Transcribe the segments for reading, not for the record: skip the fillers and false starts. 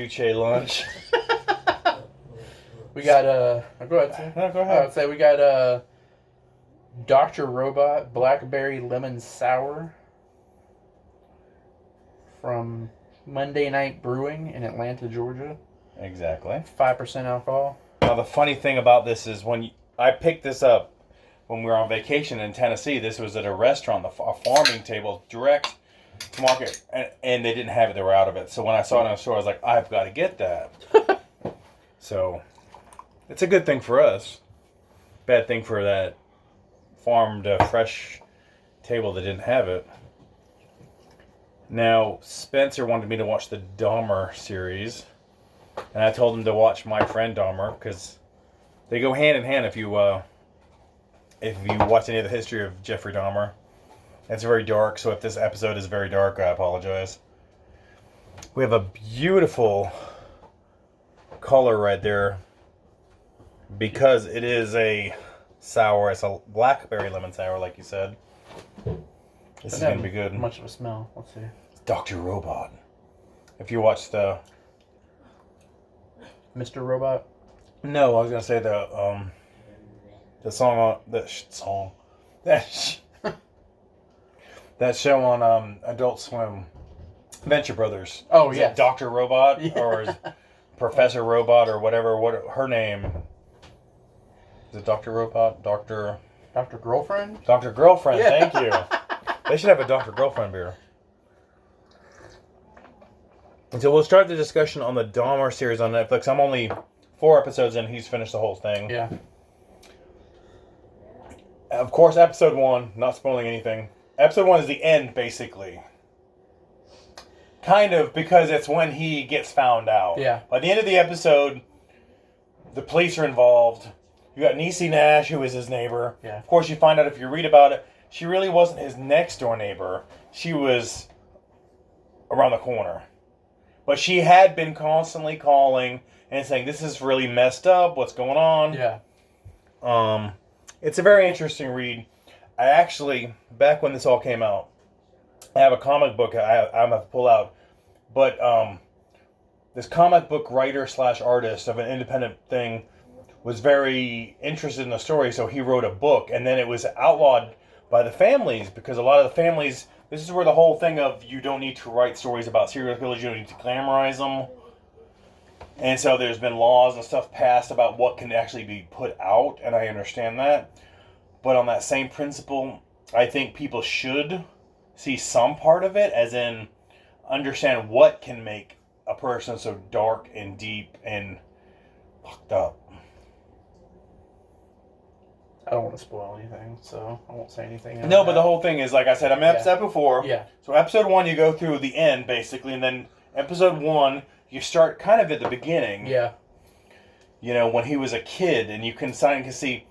ceviche lunch. We got go ahead. Sam. No, go ahead. I'd say we got Dr. Robot Blackberry Lemon Sour from Monday Night Brewing in Atlanta, Georgia. Exactly. 5% alcohol. Now the funny thing about this is I picked this up when we were on vacation in Tennessee. This was at a restaurant, a farming table, direct to market, and they didn't have it. They were out of it. So when I saw it in the store, I was like, I've got to get that. So it's a good thing for us. Bad thing for that farmed fresh table that didn't have it. Now, Spencer wanted me to watch the Dahmer series, and I told him to watch My Friend Dahmer, because they go hand in hand if you watch any of the history of Jeffrey Dahmer. It's very dark, so if this episode is very dark, I apologize. We have a beautiful color right there, because it is a sour. It's a blackberry lemon sour, like you said. This is going to be good. Much of a smell. Let's see. Dr. Robot. If you watch the... Mr. Robot? No, I was going to say the song... That show on Adult Swim. Venture Brothers. Oh, is yeah. it Dr. Robot? Yeah. Or is Professor Robot or whatever? What her name? Is it Dr. Robot? Dr. Girlfriend? Dr. Girlfriend, Yeah. thank you. They should have a Dr. Girlfriend beer. And so we'll start the discussion on the Dahmer series on Netflix. I'm only 4 episodes in. He's finished the whole thing. Yeah. Of course, episode 1, not spoiling anything. Episode 1 is the end, basically. Kind of, because it's when he gets found out. Yeah. By the end of the episode, the police are involved. You got Niecy Nash, who is his neighbor. Yeah. Of course, you find out if you read about it, she really wasn't his next door neighbor. She was around the corner. But she had been constantly calling and saying, this is really messed up, what's going on? Yeah. It's a very interesting read. I actually, back when this all came out, I have a comic book I'm going to pull out. But this comic book writer / artist of an independent thing was very interested in the story, so he wrote a book. And then it was outlawed by the families, because a lot of the families, this is where the whole thing of you don't need to write stories about serial killers, you don't need to glamorize them. And so there's been laws and stuff passed about what can actually be put out, and I understand that. But on that same principle, I think people should see some part of it, as in understand what can make a person so dark and deep and fucked up. I don't want to spoil anything, so I won't say anything. No, but the whole thing is, like I said, I'm in episode before. Yeah. So episode 1, you go through the end, basically, and then episode 1, you start kind of at the beginning. Yeah. You know, when he was a kid, and you can see.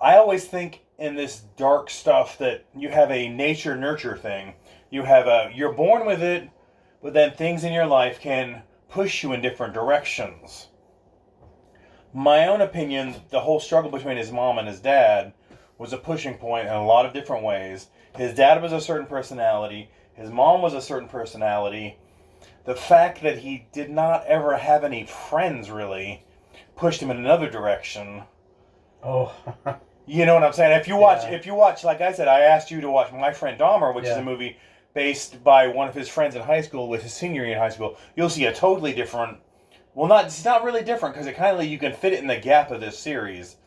I always think in this dark stuff that you have a nature-nurture thing. You have you're born with it, but then things in your life can push you in different directions. My own opinion, the whole struggle between his mom and his dad was a pushing point in a lot of different ways. His dad was a certain personality. His mom was a certain personality. The fact that he did not ever have any friends, really, pushed him in another direction. Oh. You know what I'm saying? If you watch, like I said, I asked you to watch My Friend Dahmer, which is a movie based by one of his friends in high school with his senior year in high school. You'll see a totally different... Well, it's not really different, because it kind of, you can fit it in the gap of this series,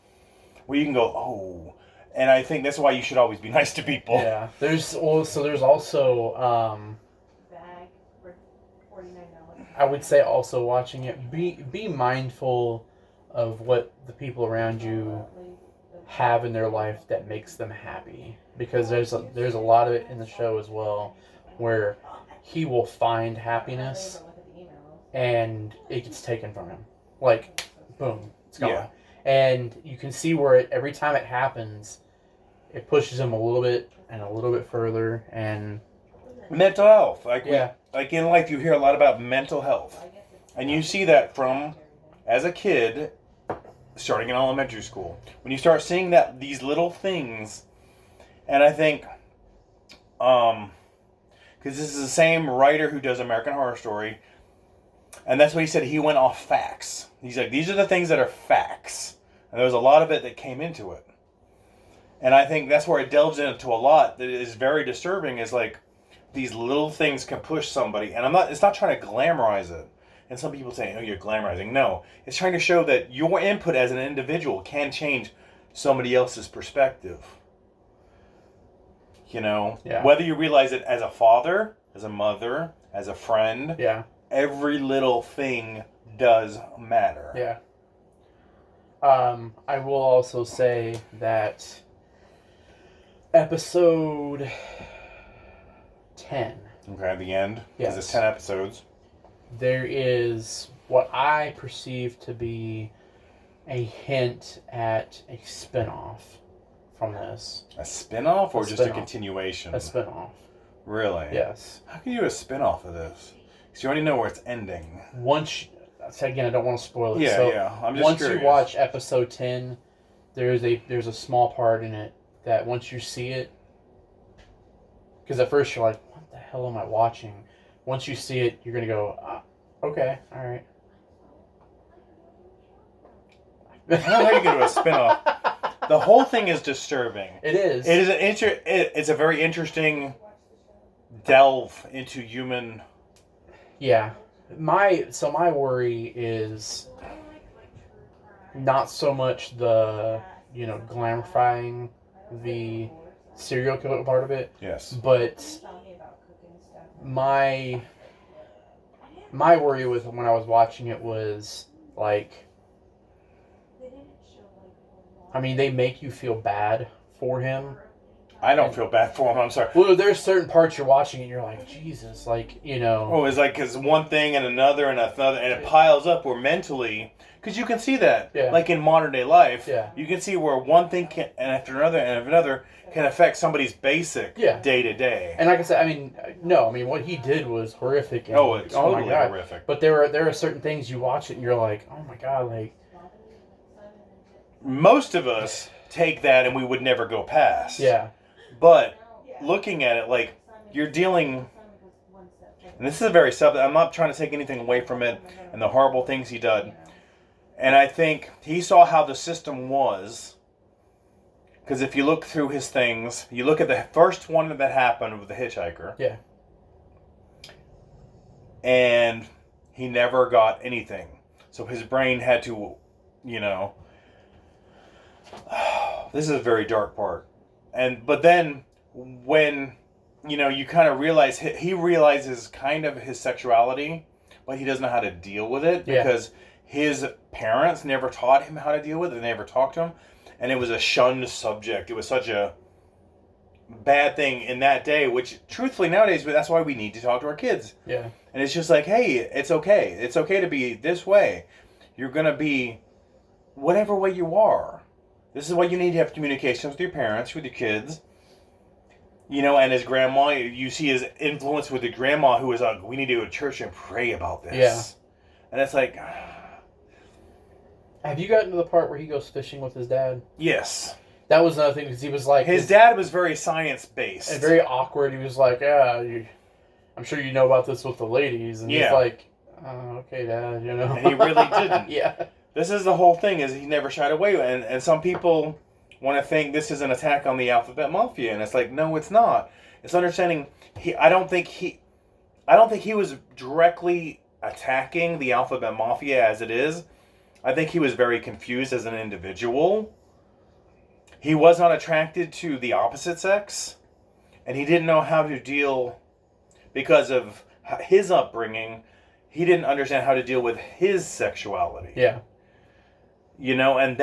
where you can go, oh, and I think that's why you should always be nice to people. Yeah, there's also Bag for $49. I would say also watching it, be mindful of what the people around you have in their life that makes them happy, because there's a lot of it in the show as well, where he will find happiness and it gets taken from him. Like, boom, it's gone. Yeah. And you can see where every time it happens, it pushes him a little bit and a little bit further. And mental health. Like in life, you hear a lot about mental health. And you see that from, as a kid, starting in elementary school. When you start seeing these little things, and I think, because this is the same writer who does American Horror Story, And that's what he said. He went off facts. He's like, these are the things that are facts. And there was a lot of it that came into it. And I think that's where it delves into a lot that is very disturbing, is like these little things can push somebody. And it's not trying to glamorize it. And some people say, oh, you're glamorizing. No, it's trying to show that your input as an individual can change somebody else's perspective. You know, whether you realize it as a father, as a mother, as a friend, every little thing does matter. Yeah. I will also say that episode 10. Okay, the end. Because it's 10 episodes. There is what I perceive to be a hint at a spinoff from this. A spinoff or just a continuation? A spinoff. Really? Yes. How can you do a spinoff of this? Because you already know where it's ending. Again, I don't want to spoil it. Yeah, so I'm just once curious. you watch episode 10, there's a small part in it that once you see it, because at first you're like, what the hell am I watching? Once you see it, you're going to go, okay, all right. I don't know how you can do a spinoff. The whole thing is disturbing. It is. It is it's a very interesting delve into human. Yeah. My worry is not so much the, glamifying the serial killer part of it. Yes. But my worry with when I was watching it was like, I mean, they make you feel bad for him. I don't feel bad for him. I'm sorry. Well, there's certain parts you're watching and you're like, Jesus, like, Oh, it's like because one thing and another and another, and it piles up where mentally, because you can see that, like in modern day life, you can see where one thing can, and after another can affect somebody's basic day to day. And like I said, what he did was horrific. And, it's totally horrific. But there are certain things you watch it and you're like, oh my God, like. Most of us take that and we would never go past. Yeah. But looking at it, like, you're dealing, and this is a very I'm not trying to take anything away from it and the horrible things he did. And I think he saw how the system was. Because if you look through his things, you look at the first one that happened with the hitchhiker. Yeah. And he never got anything. So his brain had to, this is a very dark part. But then when, you kind of realize, he realizes kind of his sexuality, but he doesn't know how to deal with it because his parents never taught him how to deal with it. They never talked to him. And it was a shunned subject. It was such a bad thing in that day, which truthfully nowadays, that's why we need to talk to our kids. Yeah. And it's just like, hey, it's okay. It's okay to be this way. You're going to be whatever way you are. This is why you need to have communications with your parents, with your kids. And his grandma, you see his influence with the grandma who was like, we need to go to church and pray about this. Yeah. And it's like... Have you gotten to the part where he goes fishing with his dad? Yes. That was another thing, because he was like... His dad was very science-based. And very awkward. He was like, I'm sure you know about this with the ladies. And he's like, okay, Dad, And he really didn't. Yeah. This is the whole thing, is he never shied away. And some people want to think this is an attack on the Alphabet Mafia. And it's like, no, it's not. It's understanding... I don't think he was directly attacking the Alphabet Mafia as it is. I think he was very confused as an individual. He was not attracted to the opposite sex. And he didn't know how to deal, because of his upbringing, he didn't understand how to deal with his sexuality. Yeah. And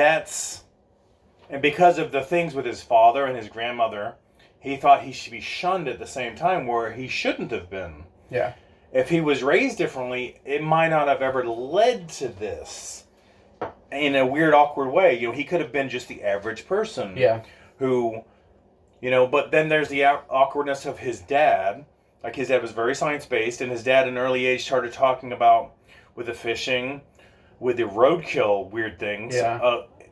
because of the things with his father and his grandmother, he thought he should be shunned at the same time, where he shouldn't have been. Yeah. If he was raised differently, it might not have ever led to this. In a weird, awkward way. He could have been just the average person. Yeah. Who, but then there's the awkwardness of his dad. Like, his dad was very science-based, and his dad at an early age started talking about, with the fishing, with the roadkill weird things,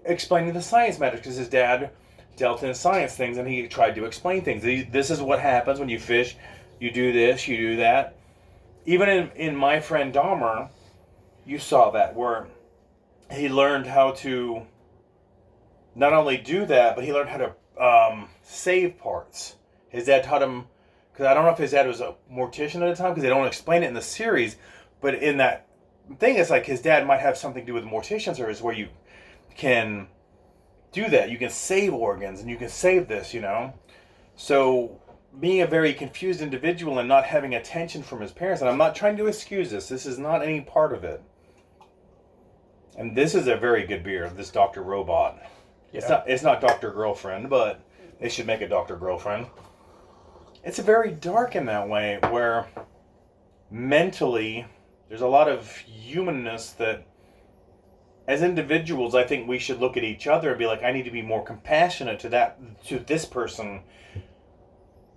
explaining the science matters, because his dad dealt in science things, and he tried to explain things. This is what happens when you fish. You do this, you do that. Even in My Friend Dahmer, you saw that where he learned how to not only do that, but he learned how to save parts. His dad taught him, because I don't know if his dad was a mortician at the time, because they don't explain it in the series, but in that thing, it's like his dad might have something to do with mortician service where you can do that. You can save organs and you can save this, you know? So being a very confused individual and not having attention from his parents, and I'm not trying to excuse this is not any part of it. And this is a very good beer, this Dr. Robot. Yeah. It's not Dr. Girlfriend, but they should make a Dr. Girlfriend. It's very dark in that way, where mentally there's a lot of humanness that, as individuals, I think we should look at each other and be like, I need to be more compassionate to this person.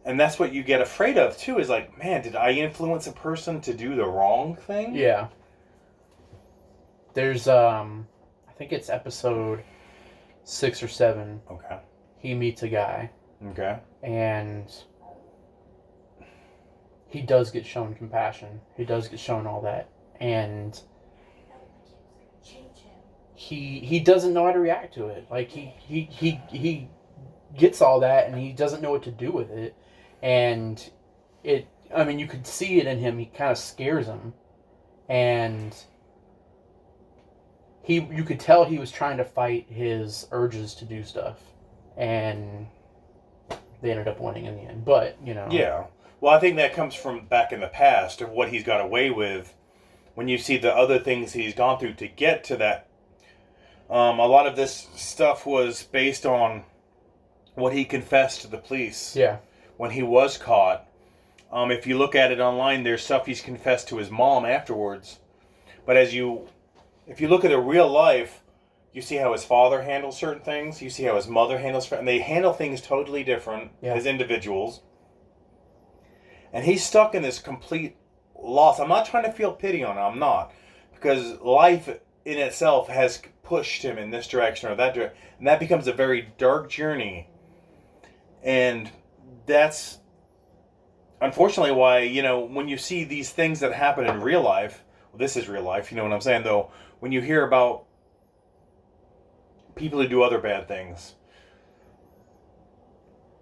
And that's what you get afraid of too, is like, man, did I influence a person to do the wrong thing? Yeah. There's I think it's episode 6 or 7. Okay. He meets a guy. Okay. And he does get shown compassion. He does get shown all that. And he doesn't know how to react to it. Like he gets all that and he doesn't know what to do with it. And you could see it in him. He kind of scares him. And you could tell he was trying to fight his urges to do stuff. And they ended up winning in the end. But, you know. Yeah. Well, I think that comes from back in the past of what he's got away with. When you see the other things he's gone through to get to that. A lot of this stuff was based on what he confessed to the police. Yeah. When he was caught. If you look at it online, there's stuff he's confessed to his mom afterwards. But if you look at it real life, you see how his father handles certain things. You see how his mother handles, and they handle things totally different as individuals. And he's stuck in this complete loss. I'm not trying to feel pity on him. I'm not, because life in itself has pushed him in this direction or that direction, and that becomes a very dark journey. And that's unfortunately why, you know, when you see these things that happen in real life, well, this is real life, you know what I'm saying, though, when you hear about people who do other bad things,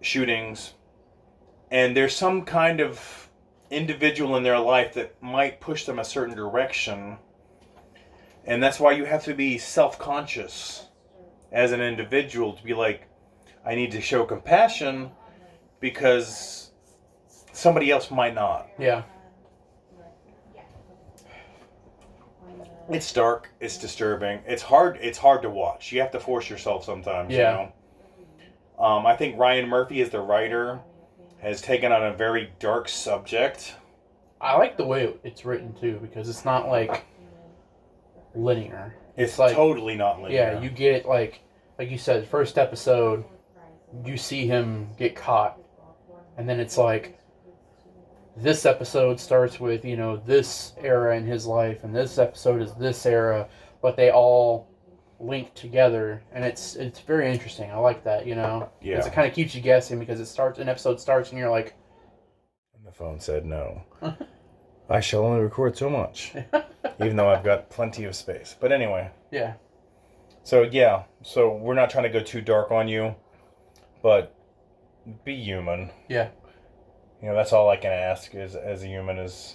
shootings, and there's some kind of individual in their life that might push them a certain direction, and that's why you have to be self-conscious as an individual to be like, I need to show compassion because somebody else might not. Yeah. It's dark. It's disturbing. It's hard to watch. You have to force yourself sometimes, Yeah. you know. I think Ryan Murphy, as the writer, has taken on a very dark subject. I like the way it's written, too, because it's not, like, linear. It's like, totally not linear. Yeah, you get, like you said, first episode, you see him get caught, and then it's like, this episode starts with, you know, this era in his life, and this episode is this era, but they all link together, and it's very interesting. I like that, you know? Yeah. Because it kind of keeps you guessing, because an episode starts, and you're like... And the phone said no. I shall only record so much, even though I've got plenty of space. But anyway. Yeah. So, we're not trying to go too dark on you, but be human. Yeah. You know, that's all I can ask as a human is...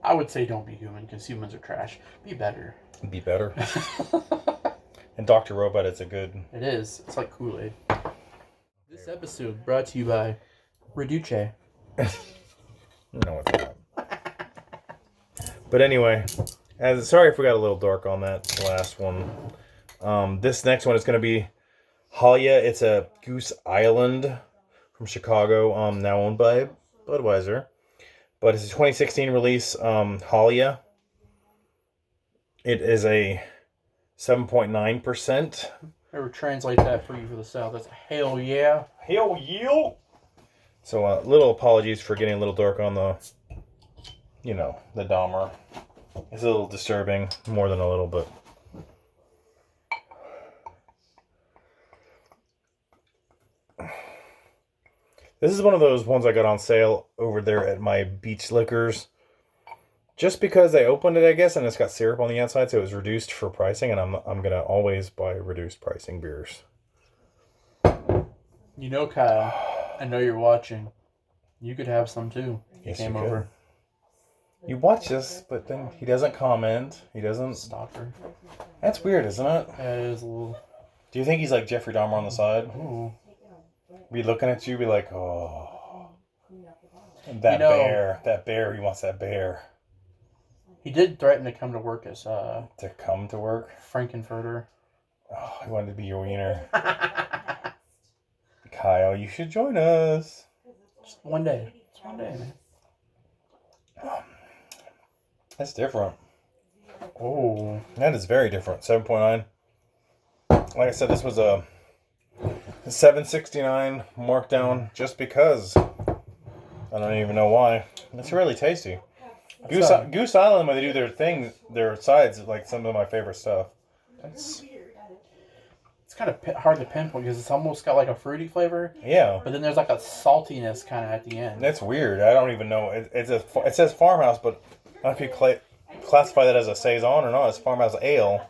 I would say don't be human, because humans are trash. Be better. Be better. And Dr. Robot is a good... It is. It's like Kool-Aid. This episode brought to you by Reduce. No, it's not. But anyway, sorry if we got a little dark on that last one. This next one is going to be Halia. It's a Goose Island from Chicago, now owned by Budweiser. But it's a 2016 release, Halia. It is a 7.9%. Ever translate that for you for the South? That's hell yeah. Hell yeah! So, little apologies for getting a little dark on the, you know, the dahmer. It's a little disturbing, more than a little bit. This is one of those ones I got on sale over there at my Beach Liquors just because they opened it, I guess, and it's got syrup on the outside, so it was reduced for pricing, and I'm gonna always buy reduced pricing beers. You know, Kyle, I know you're watching. You could have some too. Yes, Came you could. over. You watch this, but then he doesn't comment. He doesn't. Stalker. That's weird, isn't it? That is a little. Do you think he's like Jeffrey Dahmer on the side? Ooh. Be looking at you, be like, oh, You know- that bear. He wants that bear He did threaten to come to work as to come to work. Frankenfurter. Oh, he wanted to be your wiener. Kyle, you should join us. Just one day. Just one day, man. That's different. Oh. That is very different. 7.9. Like I said, this was a 769 markdown just because. I don't even know why. It's really tasty. Goose Island, when they do their thing, their sides, like some of my favorite stuff. It's kind of hard to pinpoint because it's almost got like a fruity flavor, Yeah. but then there's like a saltiness kind of at the end. That's weird. I don't even know. It says farmhouse, but I don't know if you classify that as a saison or not. It's farmhouse ale.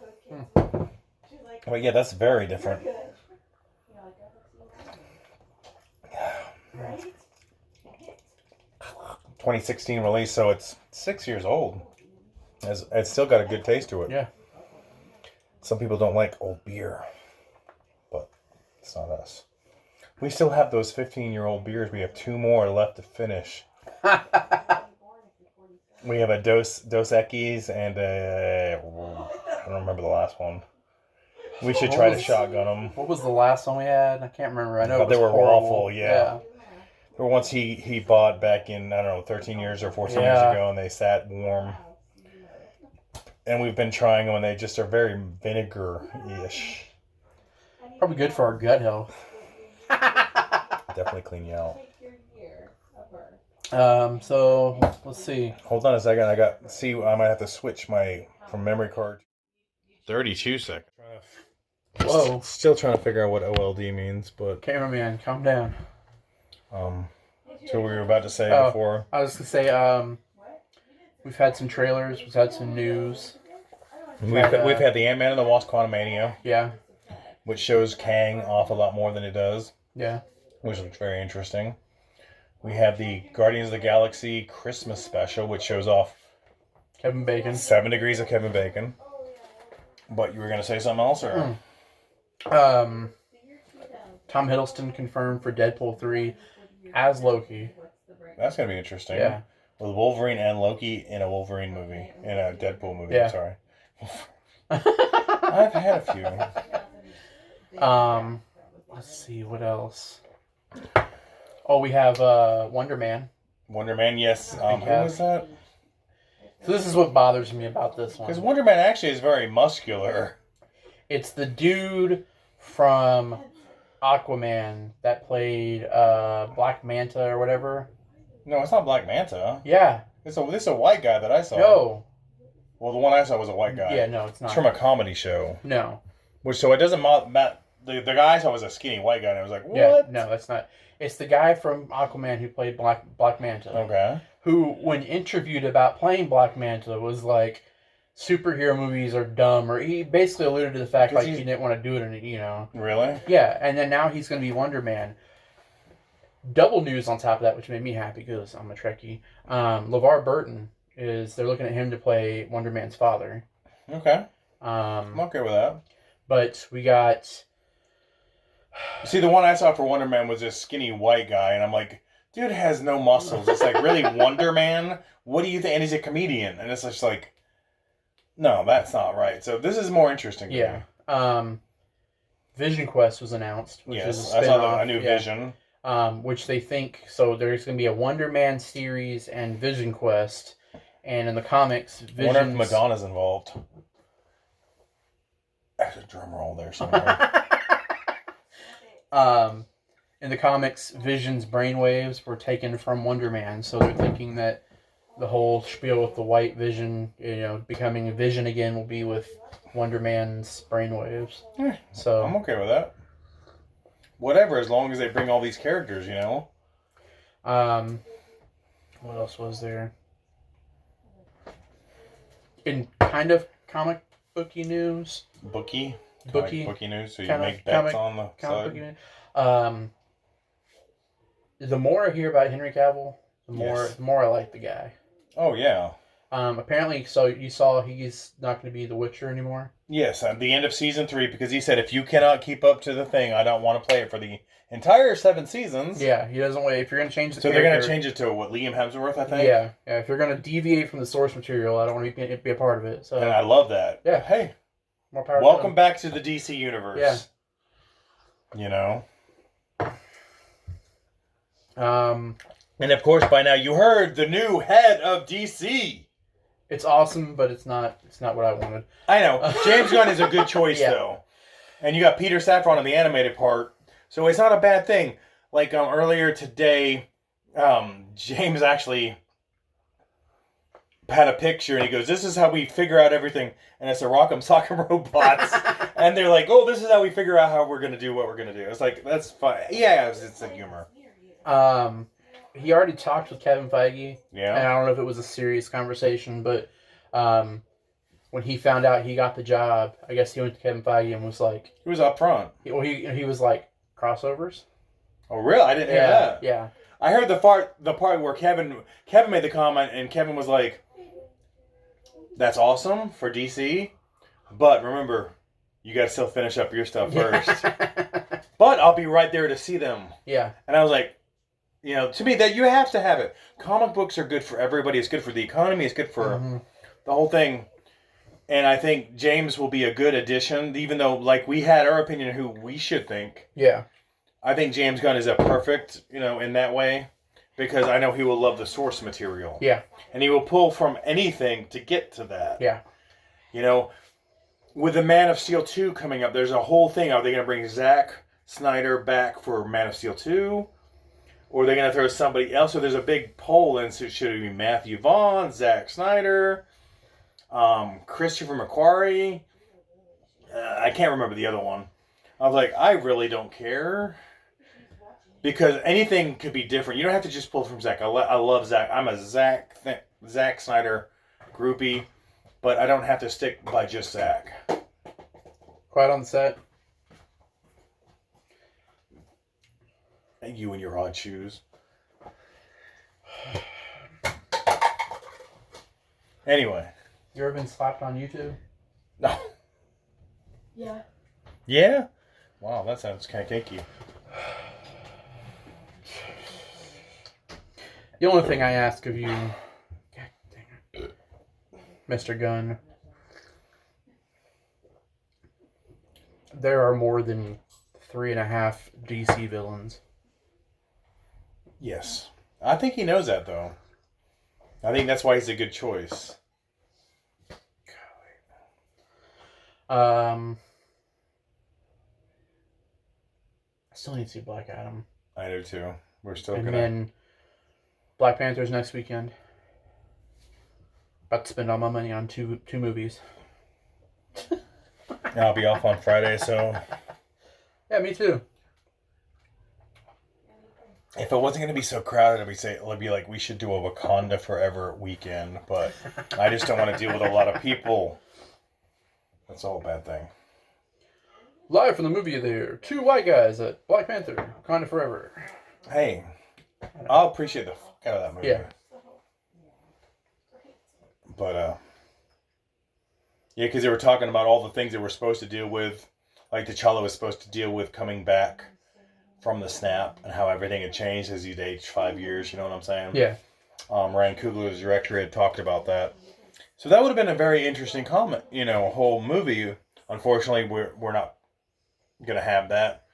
But yeah, that's very different. 2016 release, so it's 6 years old. It's still got a good taste to it. Yeah. Some people don't like old beer, but it's not us. We still have those 15-year-old beers. We have 2 more left to finish. We have a Dos Equis and I don't remember the last one. We should try to shotgun them. What was the last one we had? I can't remember. I know But it was they were horrible. awful, yeah. Or once he bought back in, I don't know, 13 years or 14 years ago, and they sat warm. And we've been trying them, and they just are very vinegar-ish. Probably good for our gut health. Definitely clean you out. So let's see. Hold on a second. I might have to switch from memory card. 32 seconds. Whoa. Still trying to figure out what OLD means, but Cameraman, calm down. so we were about to say before. I was gonna say, we've had some trailers, we've had some news. We've had the Ant-Man and the Wasp: Quantumania, Yeah, which shows Kang off a lot more than it does, yeah. which looks very interesting. We have the Guardians of the Galaxy Christmas special, which shows off Kevin Bacon. 7 Degrees of Kevin Bacon. But you were gonna say something else, or? Tom Hiddleston confirmed for Deadpool 3 as Loki. That's gonna be interesting. Yeah. With Wolverine and Loki in a Wolverine movie, in a Deadpool movie. Yeah. Sorry. I've had a few. Let's see, what else? Oh, we have Wonder Man. Wonder Man, yes. Who was that? So this is what bothers me about this one. Because Wonder Man actually is very muscular. It's the dude from Aquaman that played Black Manta or whatever. No, it's not Black Manta. Yeah. This is a white guy that I saw. No. Well, the one I saw was a white guy. Yeah, no, it's not. It's from a comedy show. No. So it doesn't matter. The guy I saw was a skinny white guy, and I was like, what? Yeah, no, that's not. It's the guy from Aquaman who played Black Manta. Okay. Who, when interviewed about playing Black Manta, was like, superhero movies are dumb, or he basically alluded to the fact like he didn't want to do it, and Really? Yeah, and then now he's going to be Wonder Man. Double news on top of that, which made me happy because I'm a Trekkie. LeVar Burton they're looking at him to play Wonder Man's father. Okay. I'm okay with that. But we got. See, the one I saw for Wonder Man was this skinny white guy, and I'm like, dude has no muscles. It's like, really, Wonder Man? What do you think? And he's a comedian, and it's just like, no, that's not right. So this is more interesting to me. Vision Quest was announced, which is a I saw spin-off. a new Vision. Which they think, so there's going to be a Wonder Man series and Vision Quest, and in the comics, I wonder if Madonna's involved. There's a drum roll there somewhere. In the comics, Vision's brainwaves were taken from Wonder Man, so they're thinking that the whole spiel with the white Vision, becoming a Vision again, will be with Wonder Man's brainwaves. So I'm okay with that. Whatever, as long as they bring all these characters, What else was there? in kind of comic booky news, Bookie booky news. So you kinda make bets comic- on the comic booky side. news. The more I hear about Henry Cavill, Yes. the more I like the guy. Oh yeah. Apparently, so you saw he's not going to be the Witcher anymore. Yes, at the end of season 3, because he said if you cannot keep up to the thing, I don't want to play it for the entire 7 seasons. Yeah, he doesn't want. If you're going to change the So character, they're going to change it to what, Liam Hemsworth, I think. Yeah. If you're going to deviate from the source material, I don't want to be a part of it. So And I love that. Yeah. Hey, more power. welcome back to the DC universe. Yeah. You know. And of course, by now you heard the new head of DC. It's awesome, but it's not what I wanted. I know. James Gunn is a good choice, Yeah. though. And you got Peter Safran on the animated part, so it's not a bad thing. Like earlier today, James actually had a picture, and he goes, "This is how we figure out everything." And it's the Rock'em Sock'em Robots, and they're like, "Oh, this is how we figure out how we're gonna do what we're gonna do." It's like that's fun. Yeah, it's a humor. He already talked with Kevin Feige. Yeah. And I don't know if it was a serious conversation, but when he found out he got the job, I guess he went to Kevin Feige and was like... He was up front. He was like, crossovers? Oh, really? I didn't hear that. Yeah. I heard the part where Kevin made the comment, and Kevin was like, "That's awesome for DC, but remember, you got to still finish up your stuff first." But I'll be right there to see them. Yeah. And I was like, to me, that you have to have it. Comic books are good for everybody. It's good for the economy. It's good for the whole thing. And I think James will be a good addition, even though, like, we had our opinion of who we should think. Yeah. I think James Gunn is a perfect, in that way, because I know he will love the source material. Yeah. And he will pull from anything to get to that. Yeah. With the Man of Steel 2 coming up, there's a whole thing. Are they going to bring Zack Snyder back for Man of Steel 2? Or are they going to throw somebody else? So there's a big poll, and so should it be Matthew Vaughn, Zack Snyder, Christopher McQuarrie? I can't remember the other one. I was like, I really don't care. Because anything could be different. You don't have to just pull from Zack. I love Zack. I'm a Zack Snyder groupie. But I don't have to stick by just Zack. Quiet on the set. And you and your odd shoes. Anyway. You ever been slapped on YouTube? No. Yeah. Yeah? Wow, that sounds kind of cakey. The only thing I ask of you, God dang it, Mr. Gunn, there are more than 3.5 DC villains. Yes. I think he knows that, though. I think that's why he's a good choice. I still need to see Black Adam. I do, too. We're still And gonna... then Black Panther's next weekend. About to spend all my money on two movies. I'll be off on Friday, so... Yeah, me too. If it wasn't going to be so crowded, it'd be like we should do a Wakanda Forever weekend, but I just don't want to deal with a lot of people. That's all a bad thing. Live from the movie theater, 2 white guys at Black Panther, Wakanda Forever. Hey, I'll appreciate the fuck out of that movie. Yeah. But, yeah, because they were talking about all the things they were supposed to deal with. Like T'Challa was supposed to deal with coming back from the snap and how everything had changed as he'd aged 5 years, you know what I'm saying? Yeah. Ryan Coogler, the director, had talked about that. So that would have been a very interesting comment, whole movie. Unfortunately, we're not going to have that,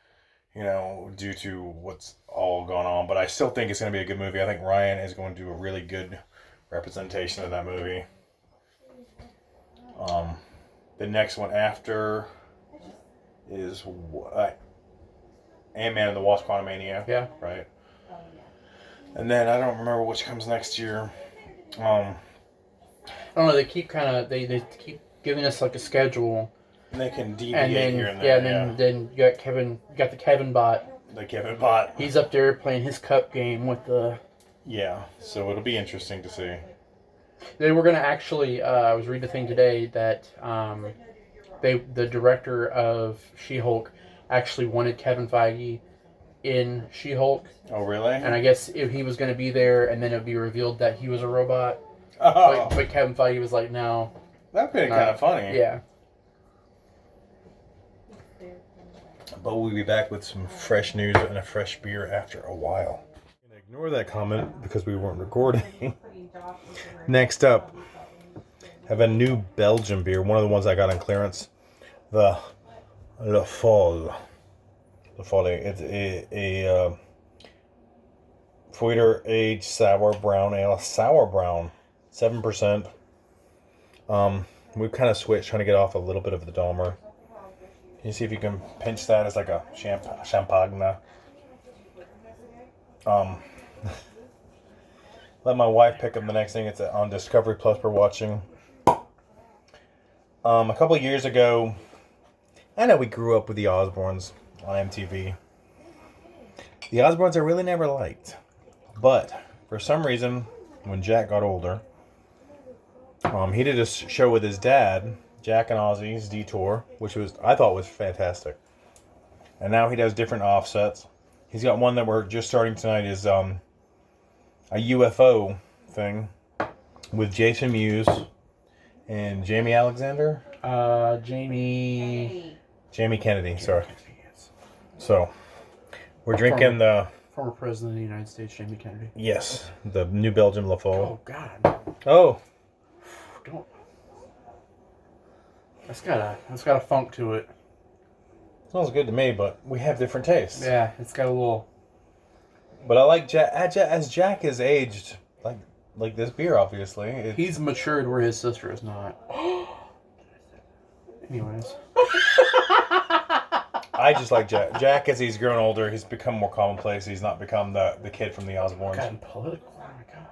due to what's all gone on. But I still think it's going to be a good movie. I think Ryan is going to do a really good representation of that movie. The next one after is Ant-Man and the Wasp: Quantumania. Yeah. Right. And then I don't remember which comes next year. I don't know. They keep they keep giving us like a schedule. And they can deviate And then here and there. and then you got the Kevin bot. The Kevin bot. He's up there playing his cup game with the. Yeah. So it'll be interesting to see. They were gonna actually. I was reading a thing today that the director of She-Hulk actually wanted Kevin Feige in She-Hulk, Oh, really? and I guess if he was gonna be there, and then it'd be revealed that he was a robot. Oh, But Kevin Feige was like, no. that'd be no. kind of funny. Yeah. But we'll be back with some fresh news and a fresh beer after a while. Ignore that comment because we weren't recording. Next up, have a new Belgian beer. One of the ones I got on clearance. The Le Folle. Le Folle. It's a 4-year aged sour brown ale. Sour brown. 7%. We've kind of switched, trying to get off a little bit of the dahmer. Can you see if you can pinch that as like a champagne? Let my wife pick up the next thing. It's on Discovery Plus we're watching. A couple of years ago, I know we grew up with the Osbournes on MTV. The Osbournes I really never liked. But for some reason, when Jack got older, he did a show with his dad, Jack and Ozzy's Detour, which I thought was fantastic. And now he does different offsets. He's got one that we're just starting tonight is a UFO thing with Jason Mewes and Jamie Alexander. Jamie Kennedy, sorry. So, we're drinking the... Former President of the United States, Jamie Kennedy. Yes, the New Belgium La Folle. Oh, God. Oh. Don't... That's got a funk to it. Smells good to me, but we have different tastes. Yeah, it's got a little... But I like Jack... As Jack is aged, like this beer, obviously. He's matured where his sister is not. Anyways. I just like Jack. Jack, as he's grown older, he's become more commonplace. He's not become the kid from the Osbournes. Gotten political. Oh my gosh.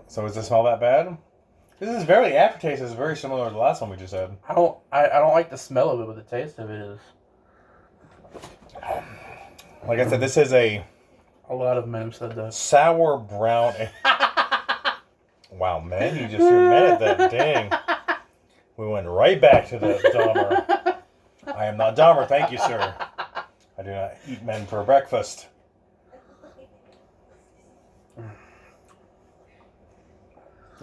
So does it smell that bad? This is very aftertaste is very similar to the last one we just had. I don't like the smell of it, but the taste of it is. Like I said, this is a lot of men have said that. Sour brown. Wow, man, you just admitted that. Dang. We went right back to the Dahmer. I am not Dahmer, thank you, sir. I do not eat men for breakfast.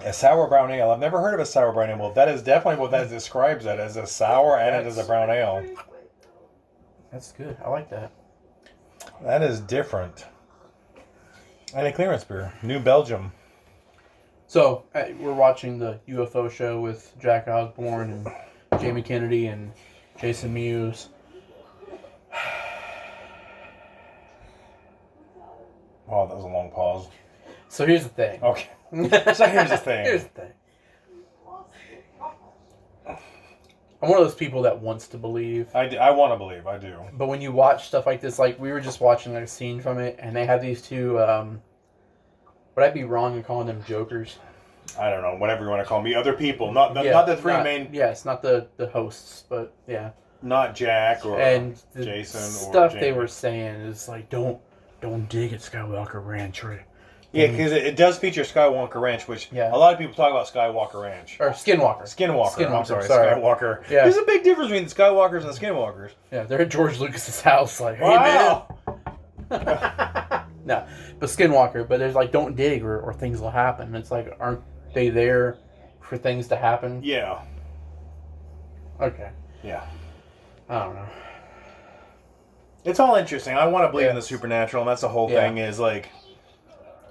A sour brown ale. I've never heard of a sour brown ale. Well, that is definitely what that describes it as, a sour and it is a brown ale. That's good. I like that. That is different. And a clearance beer. New Belgium. So, we're watching the UFO show with Jack Osbourne and Jamie Kennedy and Jason Mewes. Oh, that was a long pause. So here's the thing. Okay. So here's the thing. Here's the thing. I'm one of those people that wants to believe. I want to believe. I do. But when you watch stuff like this, like we were just watching like a scene from it, and they have these two. Would I be wrong in calling them jokers? I don't know. Whatever you want to call me. Other people, not the three main. Yes, not the hosts, but yeah. Not Jack or Jason or stuff Jamie. they were saying is like don't dig at Skywalker Ranch, right? Yeah, because it does feature Skywalker Ranch, which a lot of people talk about Skywalker Ranch. Or Skinwalker. Skinwalker. I'm sorry, sorry. Skywalker. Yeah. There's a big difference between the Skywalkers and the Skinwalkers. Yeah, they're at George Lucas's house, like, hey, wow. man. No, but Skinwalker, but there's like, don't dig or things will happen. It's like, aren't they there for things to happen? Yeah. Okay. Yeah. I don't know. It's all interesting. I want to believe in the supernatural, and that's the whole thing is like...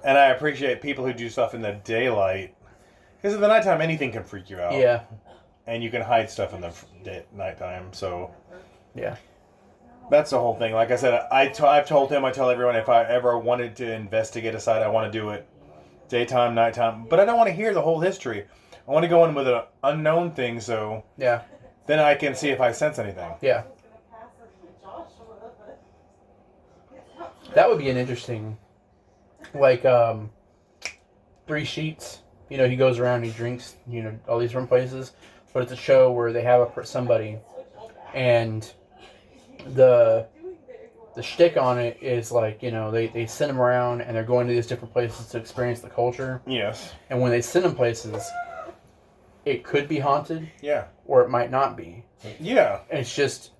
And I appreciate people who do stuff in the daylight. Because in the nighttime, anything can freak you out. Yeah. And you can hide stuff in the nighttime, so... Yeah. That's the whole thing. Like I said, I've told him, I tell everyone, if I ever wanted to investigate a site, I want to do it daytime, nighttime. But I don't want to hear the whole history. I want to go in with an unknown thing, so... Yeah. Then I can see if I sense anything. Yeah. That would be an interesting... Like, 3 Sheets. You know, he goes around and he drinks, you know, all these different places. But it's a show where they have somebody, and the the shtick on it is like, they send them around and they're going to these different places to experience the culture. Yes. And when they send them places, it could be haunted. Yeah. Or it might not be. Yeah. And it's just,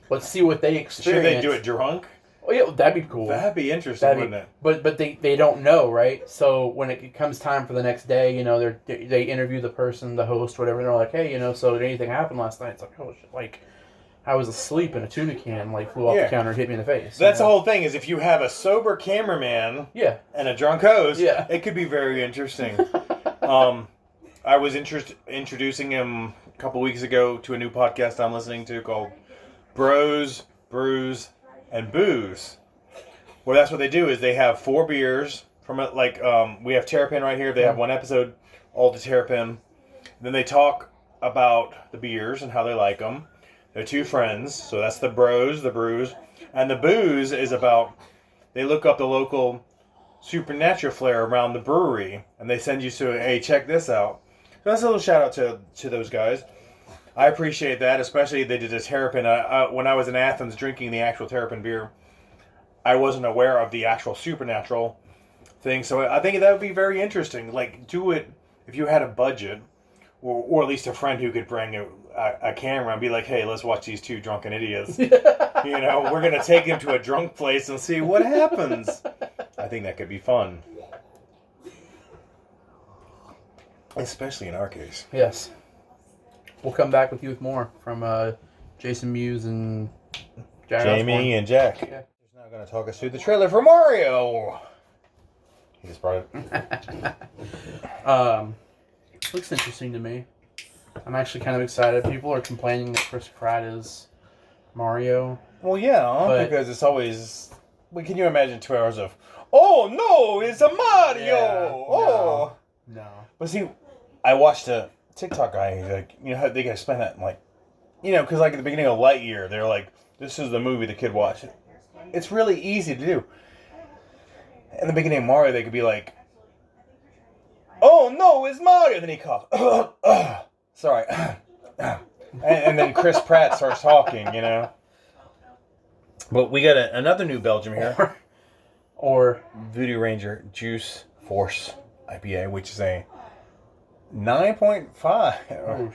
let's see what they experience. Should they do it drunk? Oh yeah, that'd be cool. That'd be interesting, wouldn't it? But they don't know, right? So when it comes time for the next day, they interview the person, the host, whatever. And they're like, hey, so did anything happen last night? It's like, oh shit, like I was asleep and a tuna can flew off the counter and hit me in the face. That's the whole thing. Is if you have a sober cameraman, and a drunk host, it could be very interesting. I was introducing him a couple weeks ago to a new podcast I'm listening to called Bros, Brews, and Booze. Well, that's what they do is they have 4 beers from it. Like we have Terrapin right here. They have one episode all to Terrapin. Then they talk about the beers and how they like them. They're 2 friends, so that's the Bros, the Brews, and the Booze is about they look up the local supernatural flair around the brewery, and they send you to hey, check this out. So that's a little shout out to those guys. I appreciate that, especially they did a Terrapin. When I was in Athens drinking the actual Terrapin beer, I wasn't aware of the actual supernatural thing. So I think that would be very interesting. Like, do it if you had a budget, or at least a friend who could bring a camera and be like, hey, let's watch these 2 drunken idiots. We're going to take them to a drunk place and see what happens. I think that could be fun. Especially in our case. Yes. We'll come back with you with more from Jason Mewes and Jamie and Jack. Yeah. He's now going to talk us through the trailer for Mario. He just brought it. Looks interesting to me. I'm actually kind of excited. People are complaining that Chris Pratt is Mario. Well, yeah, because it's always... Well, can you imagine 2 hours of, oh, no, it's a Mario! Yeah, no. But see, I watched a TikTok guy, he's like, how they can explain that? I'm like, because like at the beginning of Lightyear, they're like, this is the movie the kid watched. It's really easy to do. In the beginning of Mario, they could be like, oh, no, it's Mario! Then he coughs. Sorry. and then Chris Pratt starts talking, But we got another new Belgium here. Or Voodoo Ranger Juice Force IPA, which is a 9.5. Oh,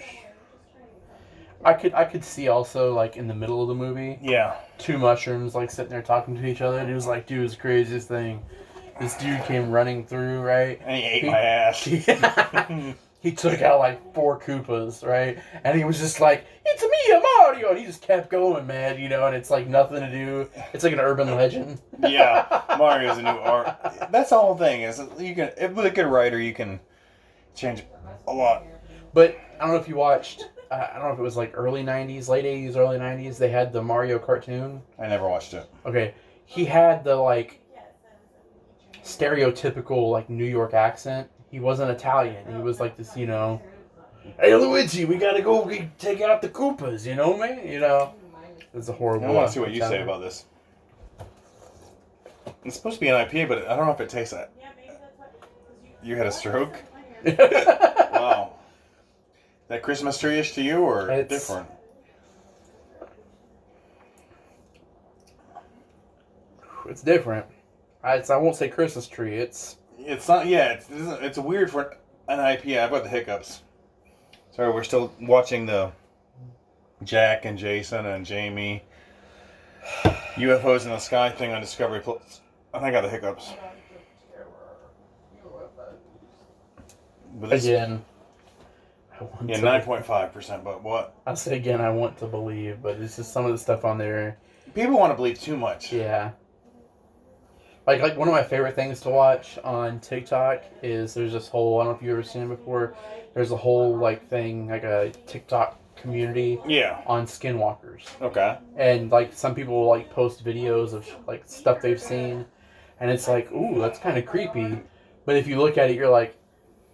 I could see also like in the middle of the movie. Yeah. 2 mushrooms like sitting there talking to each other, and he was like, "Dude, it's the craziest thing." This dude came running through, right? And he ate my ass. He took out like 4 Koopas, right? And he was just like, "It's me, Mario!" And he just kept going, man, and it's like nothing to do. It's like an urban legend. Yeah, Mario's a new art. That's the whole thing. Is with a good writer, you can change a lot. But I don't know if you watched. I don't know if it was like early 90s, late 80s, early 90s. They had the Mario cartoon. I never watched it. Okay, he had the like stereotypical like New York accent. He wasn't Italian. He was like this, hey Luigi, we gotta go take out the Koopas, man. It's a horrible. I want to see what you say about this. It's supposed to be an IPA, but I don't know if it tastes that. You had a stroke? Wow. That Christmas tree-ish to you, or it's different? It's different. I won't say Christmas tree. It's not. Yeah, it's weird for an IPA. I've got the hiccups. Sorry, we're still watching the Jack and Jason and Jamie UFOs in the sky thing on Discovery Plus. I think I got the hiccups. Again. 9.5%, but what? I'll say again, I want to believe, but it's just some of the stuff on there. People want to believe too much. Yeah. Like one of my favorite things to watch on TikTok is there's this whole, I don't know if you've ever seen it before, there's a whole like thing, like a TikTok community on skinwalkers. Okay. And like some people will like post videos of like stuff they've seen, and it's like, ooh, that's kind of creepy. But if you look at it, you're like,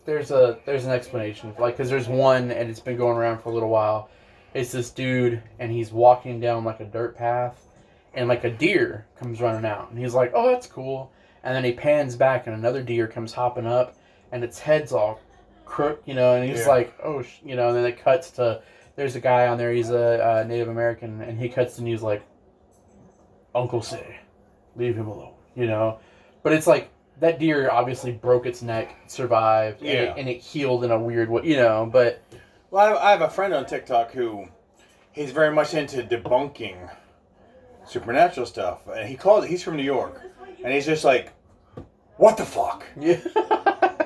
there's an explanation, like, because there's one, and it's been going around for a little while. It's this dude, and he's walking down like a dirt path, and like a deer comes running out, and he's like, oh, that's cool. And then he pans back, and another deer comes hopping up, and its head's all crooked, and he's like, oh, and then it cuts to, there's a guy on there, he's a Native American, and he cuts and he's like, Uncle say, leave him alone, you know? But it's like, that deer obviously broke its neck, survived, Yeah. and it healed in a weird way, you know, but... Well, I have a friend on TikTok who he's very much into debunking supernatural stuff, and he's from New York, and he's just like, what the fuck? Yeah.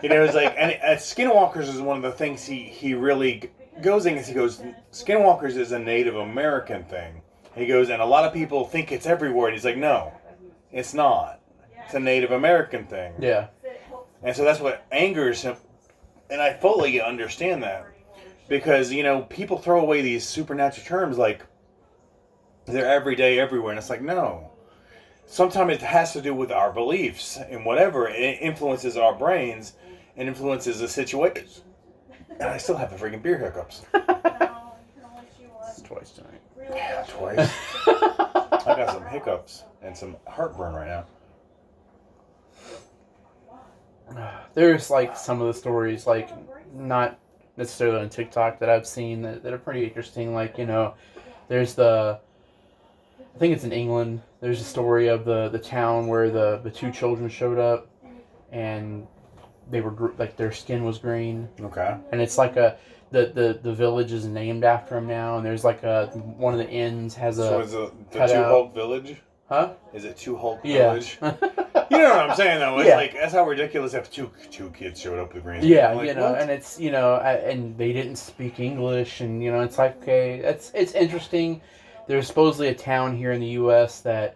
You know, it's like, and Skinwalkers is one of the things he really goes in. He goes, Skinwalkers is a Native American thing. He goes, and a lot of people think it's everywhere, and he's like, no, it's not. It's a Native American thing. Yeah. And so that's what angers him, and I fully understand that. Because, you know, people throw away these supernatural terms like they're everyday everywhere. And it's like, no. Sometimes it has to do with our beliefs and whatever. It influences our brains and influences the situation. And I still have the freaking beer hiccups. It's twice tonight. Yeah, twice. I got some hiccups and some heartburn right now. There's, like, some of the stories, like, not necessarily on TikTok that I've seen that are pretty interesting. Like, you know, there's I think it's in England, there's a story of the town where the two children showed up and they were, like, their skin was green. Okay. And it's like the village is named after them now, and there's like one of the inns has So a... is the Two Hulk Village? Huh? Is it Two Hulk Yeah. Village? You know what I'm saying, though. It's Yeah. like, that's how ridiculous if two kids showed up with green. Yeah, Like, you know, what? and it's, you know, and they didn't speak English, and, you know, it's like, okay, it's interesting. There's supposedly a town here in the U.S. that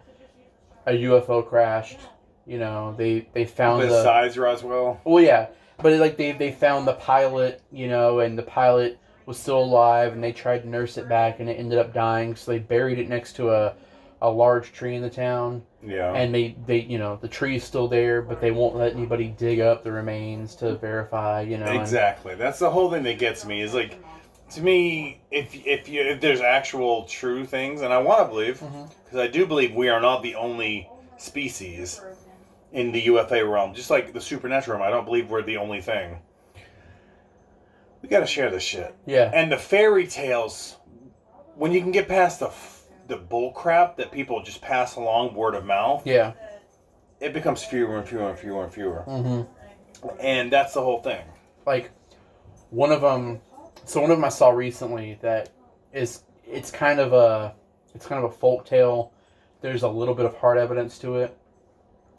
a UFO crashed. You know, they found Besides Roswell? Well, yeah, but like they found the pilot, you know, and the pilot was still alive, and they tried to nurse it back, and it ended up dying, so they buried it next to a large tree in the town. Yeah. And they you know, the tree is still there, but they won't let anybody dig up the remains to verify, you know. Exactly. That's the whole thing that gets me. Is like, to me, if there's actual true things, and I want to believe, because I do believe we are not the only species in the UFO realm, just like the supernatural realm. I don't believe we're the only thing. We got to share this shit. Yeah. And the fairy tales, when you can get past the bull crap that people just pass along word of mouth, Yeah. it becomes fewer and fewer and fewer and fewer. Mm-hmm. And that's the whole thing. Like, one of them I saw recently that it's kind of a folk tale. There's a little bit of hard evidence to it,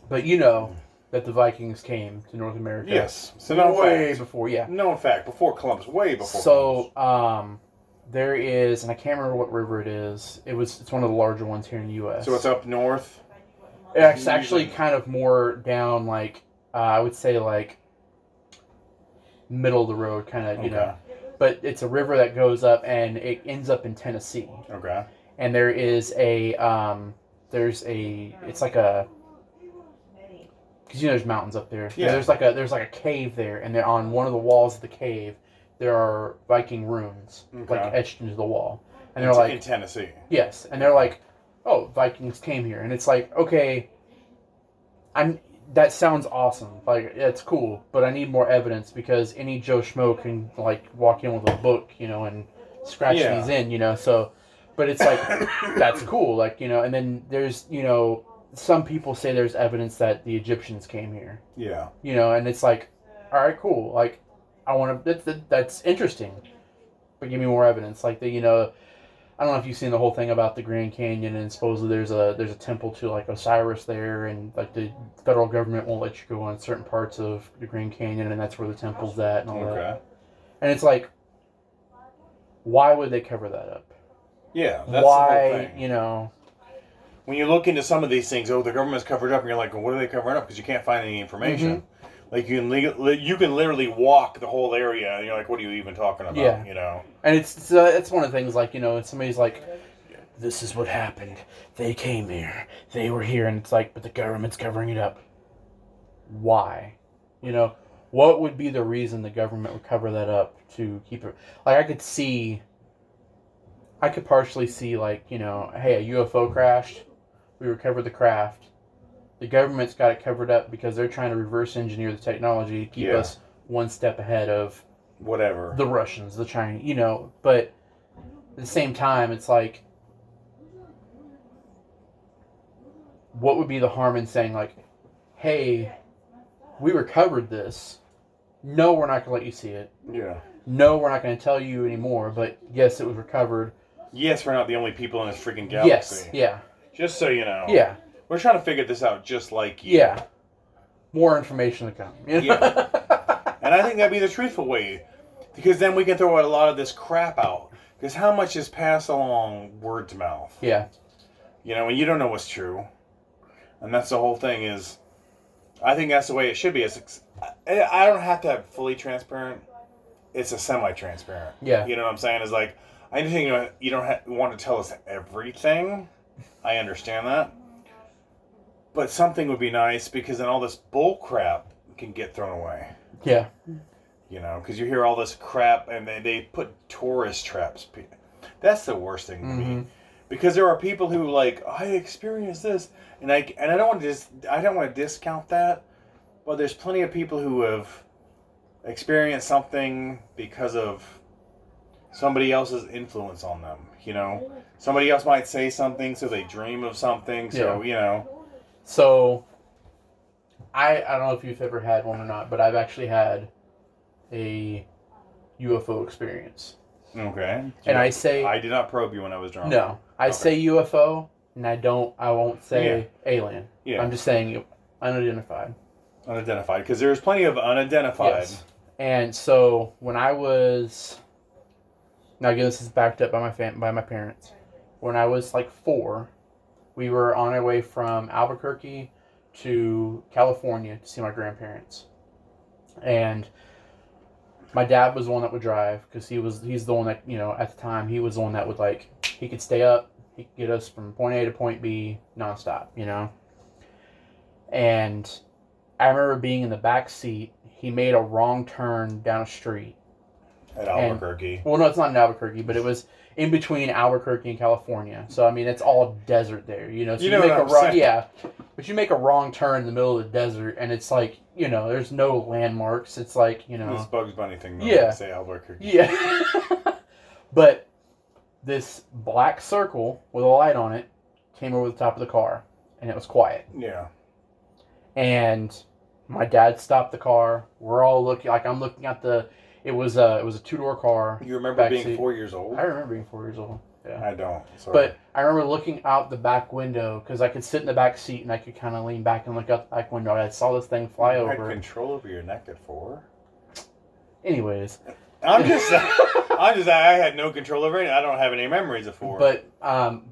but you know that the Vikings came to North America. Yes. So no way fact. before, yeah. No, in fact, before Columbus, way before. So, Columbus. there is, and I can't remember what river it is. It's one of the larger ones here in the U.S. So it's up north. It's actually kind of more down, like I would say, like middle of the road, kind of, you know. But it's a river that goes up, and it ends up in Tennessee. Okay. And there is it's like a, because you know there's mountains up there. Yeah. There's like a cave there, and there on one of the walls of the cave there are Viking runes like etched into the wall, and they're like in Tennessee. Yes, and they're like, oh, Vikings came here, and it's like, okay, that sounds awesome, like it's cool, but I need more evidence, because any Joe Schmo can like walk in with a book, you know, and scratch these in, you know, so. But it's like, that's cool, like, you know, and then there's, you know, some people say there's evidence that the Egyptians came here. Yeah. You know, and it's like, all right, cool. Like, I want to, that's interesting. But give me more evidence. Like, you know, I don't know if you've seen the whole thing about the Grand Canyon, and supposedly there's a temple to, like, Osiris there, and, like, the federal government won't let you go on certain parts of the Grand Canyon, and that's where the temple's at and all that. And it's like, why would they cover that up? Yeah, that's why, the whole thing. You know, when you look into some of these things, the government's covered up, and you're like, well, what are they covering up? Because you can't find any information. Like, you can literally walk the whole area, and you're like, what are you even talking about? Yeah. You know? And it's one of the things, like, you know, and somebody's like, this is what happened. They came here. They were here. And it's like, but the government's covering it up. Why? You know, what would be the reason the government would cover that up to keep it? Like, I could partially see, like, you know, hey, a UFO crashed. We recovered the craft. The government's got it covered up because they're trying to reverse engineer the technology to keep us one step ahead of whatever. The Russians, the Chinese, you know. But at the same time, it's like, what would be the harm in saying, like, hey, we recovered this. No, we're not going to let you see it. Yeah. No, we're not going to tell you anymore, but yes, it was recovered. Yes, we're not the only people in this freaking galaxy. Yes, yeah. Just so you know. Yeah. We're trying to figure this out just like you. Yeah. More information to come. You know? Yeah. And I think that'd be the truthful way. Because then we can throw a lot of this crap out. Because how much is passed along word to mouth? Yeah. You know, and you don't know what's true. And that's the whole thing is, I think that's the way it should be. I don't have to have fully transparent. It's a semi-transparent. Yeah. You know what I'm saying? It's like, I understand you don't want to tell us everything. I understand that. But something would be nice because then all this bull crap can get thrown away. Yeah. You know, because you hear all this crap and they put tourist traps. That's the worst thing to me. Because there are people who like, I experienced this, and I don't want to discount that, but there's plenty of people who have experienced something because of somebody else's influence on them. You know, somebody else might say something, so they dream of something. So you know. So, I don't know if you've ever had one or not, but I've actually had a UFO experience. Okay. And I say... I did not probe you when I was drunk. No. I say UFO, and I won't say alien. Yeah. I'm just saying unidentified. Unidentified, because there's plenty of unidentified. Yes. And so, when I was... Now, again, this is backed up by my parents. When I was like 4, we were on our way from Albuquerque to California to see my grandparents. And my dad was the one that would drive because he's the one that, you know, at the time he was the one that would like, he could stay up, he could get us from point A to point B nonstop, you know. And I remember being in the back seat. He made a wrong turn down a street. At Albuquerque. Well, no, it's not in Albuquerque, but it was in between Albuquerque and California. So I mean, it's all desert there, you know. So you make a wrong, but you make a wrong turn in the middle of the desert, and it's like, you know, there's no landmarks. It's like, you know, this Bugs Bunny thing. Though, yeah, say Albuquerque. Yeah. But this black circle with a light on it came over the top of the car, and it was quiet. Yeah. And my dad stopped the car. We're all looking, like I'm looking at the. It was a 2-door car. You remember being seat. 4 years old? I remember being 4 years old. Yeah. I don't. Sorry. But I remember looking out the back window because I could sit in the back seat and I could kind of lean back and look out the back window. I saw this thing fly you over. Had control over your neck at 4. Anyways, I had no control over it. I don't have any memories of 4. But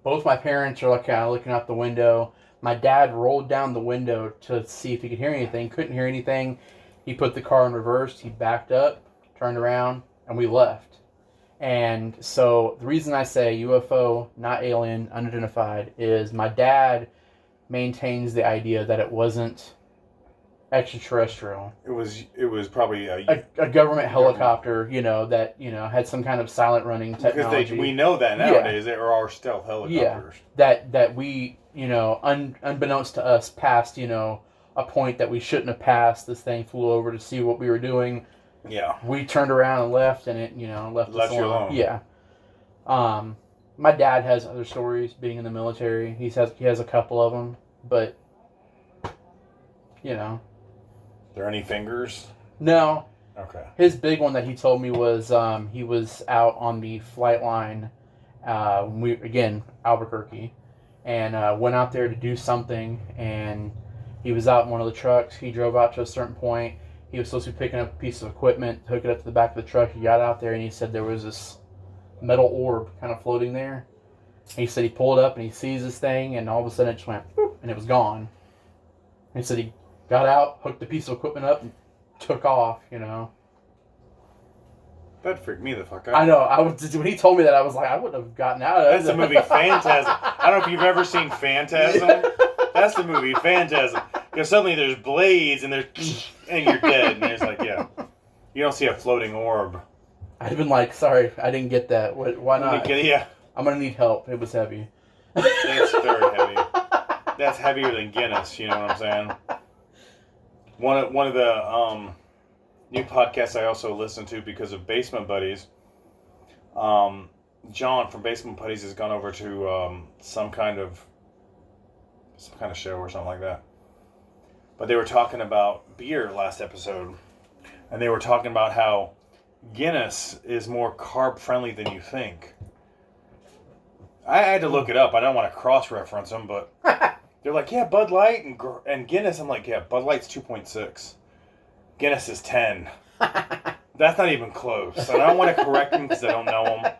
both my parents are like kind of looking out the window. My dad rolled down the window to see if he could hear anything. Couldn't hear anything. He put the car in reverse. He backed up, turned around, and we left. And so the reason I say UFO, not alien, unidentified, is my dad maintains the idea that it wasn't extraterrestrial. It was probably a government helicopter, you know, that, you know, had some kind of silent running technology. Because we know that nowadays there are stealth helicopters. Yeah, that we, you know, unbeknownst to us, passed, you know, a point that we shouldn't have passed. This thing flew over to see what we were doing. Yeah. We turned around and left, and it, you know, left us you alone. Yeah. My dad has other stories being in the military. He has a couple of them, but, you know. There any fingers? No. Okay. His big one that he told me was he was out on the flight line, Albuquerque, and went out there to do something, and he was out in one of the trucks. He drove out to a certain point. He was supposed to be picking up a piece of equipment, hook it up to the back of the truck. He got out there, and he said there was this metal orb kind of floating there. And he said he pulled up, and he sees this thing, and all of a sudden it just went, boop, and it was gone. And he said he got out, hooked the piece of equipment up, and took off, you know. That freaked me the fuck out. I know. When he told me that, I was like, I wouldn't have gotten out of it. That's the movie Phantasm. I don't know if you've ever seen Phantasm. That's the movie Phantasm. Because suddenly there's blades and and you're dead. And it's like, yeah. You don't see a floating orb. I'd been like, sorry, I didn't get that. Why not? Yeah. I'm going to need help. It was heavy. That's very heavy. That's heavier than Guinness, you know what I'm saying? One of the new podcasts I also listen to because of Basement Buddies, John from Basement Buddies has gone over to some kind of some kind of show or something like that. But they were talking about beer last episode, and they were talking about how Guinness is more carb friendly than you think. I had to look it up. I don't want to cross-reference them, but they're like, yeah, Bud Light and Guinness. I'm like, yeah, Bud Light's 2.6. Guinness is 10. That's not even close. And I don't want to correct them because I don't know them.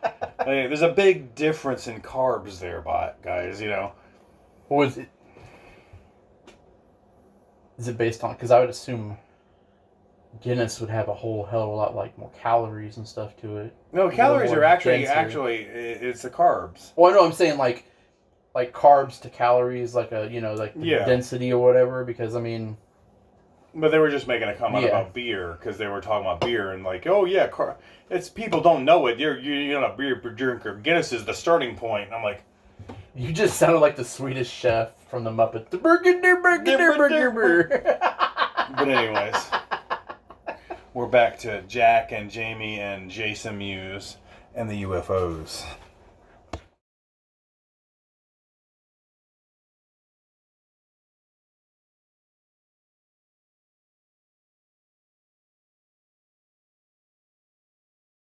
There's a big difference in carbs there, guys, you know. What was it? Is it based on... Because I would assume Guinness would have a whole hell of a lot like more calories and stuff to it. No, calories more are actually it's the carbs. Well, I know I'm saying like carbs to calories, like a like the density or whatever. Because I mean, but they were just making a comment about beer because they were talking about beer and like, oh yeah, it's people don't know it. You're not a beer drinker. Guinness is the starting point. And I'm like, you just sounded like the Swedish chef from the Muppets. The burger. But anyways. We're back to Jack and Jamie and Jason Mewes and the UFOs.